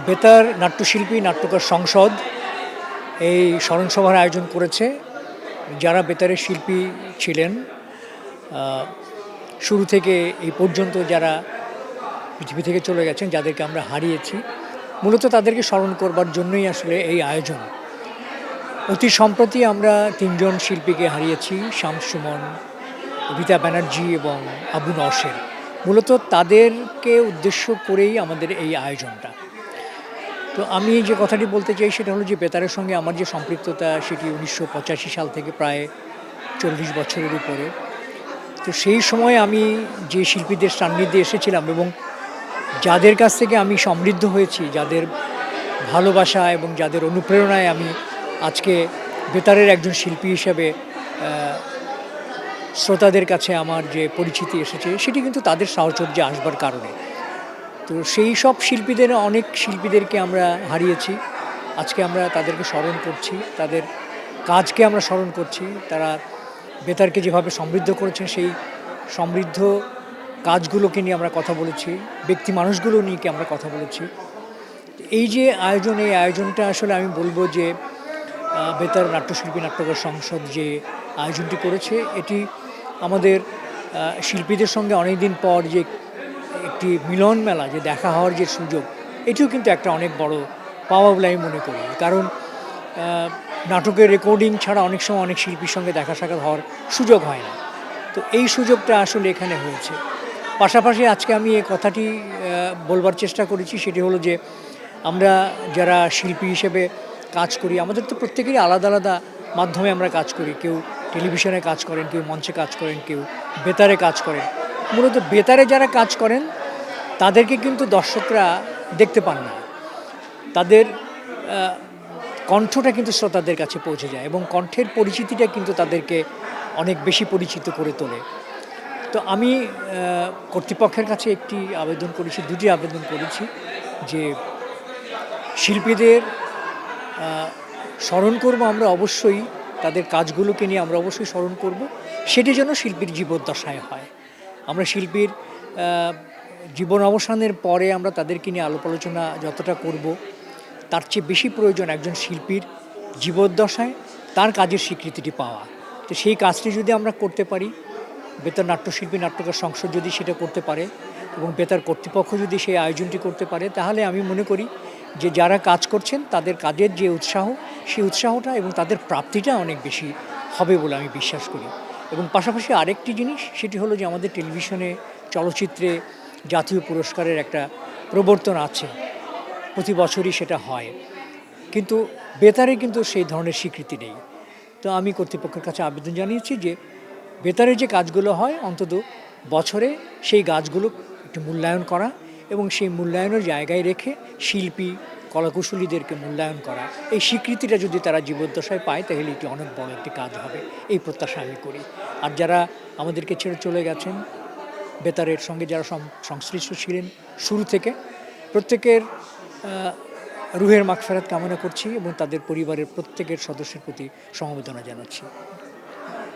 বেতার নাট্যশিল্পী নাট্যকার সংসদ এই স্মরণসভার আয়োজন করেছে। যারা বেতারের শিল্পী ছিলেন শুরু থেকে এই পর্যন্ত, যারা পৃথিবী থেকে চলে গেছেন, যাদেরকে আমরা হারিয়েছি, মূলত তাদেরকে স্মরণ করবার জন্যই আসলে এই আয়োজন। অতি সম্প্রতি আমরা ৩ জন শিল্পীকে হারিয়েছি, শামস সুমন, রীতা ব্যানার্জি এবং আবু নওশের। মূলত তাদেরকে উদ্দেশ্য করেই আমাদের এই আয়োজনটা। তো আমি যে কথাটি বলতে চাই সেটা হলো যে বেতারের সঙ্গে আমার যে সম্পৃক্ততা সেটি ১৯৮৫ সাল থেকে প্রায় ৪০ বছরের উপরে। তো সেই সময় আমি যে শিল্পীদের সান্নিধ্যে এসেছিলাম এবং যাদের কাছ থেকে আমি সমৃদ্ধ হয়েছি, যাদের ভালোবাসা এবং যাদের অনুপ্রেরণায় আমি আজকে বেতারের একজন শিল্পী হিসেবে শ্রোতাদের কাছে আমার যে পরিচিতি এসেছে, সেটি কিন্তু তাদের সাহচর্যে আসবার কারণে। তো সেই সব শিল্পীদের, অনেক শিল্পীদেরকে আমরা হারিয়েছি। আজকে আমরা তাদেরকে স্মরণ করছি, তাদের কাজকে আমরা স্মরণ করছি। তারা বেতারকে যেভাবে সমৃদ্ধ করেছেন, সেই সমৃদ্ধ কাজগুলোকে নিয়ে আমরা কথা বলেছি, ব্যক্তি মানুষগুলো নিয়ে আমরা কথা বলেছি। এই যে আয়োজন, এই আয়োজনটা আসলে আমি বলবো যে বেতার নাট্যশিল্পী নাট্যকার সংসদ যে আয়োজনটি করেছে, এটি আমাদের শিল্পীদের সঙ্গে অনেক দিন পর যে একটি মিলন মেলা, যে দেখা হওয়ার যে সুযোগ, এটিও কিন্তু একটা অনেক বড় পাওয়া বলে আমি মনে করি। কারণ নাটকের রেকর্ডিং ছাড়া অনেক সময় অনেক শিল্পীর সঙ্গে দেখা সাক্ষাৎ হওয়ার সুযোগ হয় না। তো এই সুযোগটা আসলে এখানে হয়েছে। পাশাপাশি আজকে আমি এই কথাটি বলবার চেষ্টা করেছি, সেটি হলো যে আমরা যারা শিল্পী হিসেবে কাজ করি, আমাদের তো প্রত্যেকেরই আলাদা আলাদা মাধ্যমে আমরা কাজ করি। কেউ টেলিভিশনে কাজ করেন, কেউ মঞ্চে কাজ করেন, কেউ বেতারে কাজ করেন। মূলত বেতারে যারা কাজ করেন তাদেরকে কিন্তু দর্শকরা দেখতে পান না। তাদের কণ্ঠটা কিন্তু শ্রোতাদের কাছে পৌঁছে যায় এবং কণ্ঠের পরিচিতিটা কিন্তু তাদেরকে অনেক বেশি পরিচিত করে তোলে। তো আমি কর্তৃপক্ষের কাছে একটি আবেদন করেছি, দুটি আবেদন করেছি, যে শিল্পীদের স্মরণ করব আমরা অবশ্যই, তাদের কাজগুলোকে নিয়ে আমরা অবশ্যই স্মরণ করব, সেটি যেন শিল্পীর জীবদ্দশায় হয়। আমরা শিল্পীর জীবন অবসানের পরে আমরা তাদেরকে নিয়ে আলাপ আলোচনা যতটা করব, তার চেয়ে বেশি প্রয়োজন একজন শিল্পীর জীবদ্দশায় তার কাজের স্বীকৃতিটি পাওয়া। তো সেই কাজটি যদি আমরা করতে পারি, বেতার নাট্যশিল্পী নাট্যকার সংসদ যদি সেটা করতে পারে এবং বেতার কর্তৃপক্ষ যদি সেই আয়োজনটি করতে পারে, তাহলে আমি মনে করি যে যারা কাজ করছেন তাদের কাজের যে উৎসাহ, সেই উৎসাহটা এবং তাদের প্রাপ্তিটা অনেক বেশি হবে বলে আমি বিশ্বাস করি। এবং পাশাপাশি আরেকটি জিনিস, সেটি হলো যে আমাদের টেলিভিশনে, চলচ্চিত্রে জাতীয় পুরস্কারের একটা প্রবর্তন আছে, প্রতি বছরই সেটা হয়, কিন্তু বেতারে কিন্তু সেই ধরনের স্বীকৃতি নেই। তো আমি কর্তৃপক্ষের কাছে আবেদন জানিয়েছি যে বেতারে যে কাজগুলো হয়, অন্তত বছরে সেই কাজগুলো একটু মূল্যায়ন করা এবং সেই মূল্যায়নের জায়গায় রেখে শিল্পী কলাকুশলীদেরকে মূল্যায়ন করা। এই স্বীকৃতিটা যদি তারা জীবদ্দশায় পায়, তাহলে এটি অনেক বড় একটি কাজ হবে, এই প্রত্যাশা আমি করি। আর যারা আমাদেরকে ছেড়ে চলে গেছেন, বেতারের সঙ্গে যারা সংশ্লিষ্ট ছিলেন শুরু থেকে, প্রত্যেকের রুহের মাগফিরাত কামনা করছি এবং তাদের পরিবারের প্রত্যেকের সদস্যের প্রতি সমবেদনা জানাচ্ছি।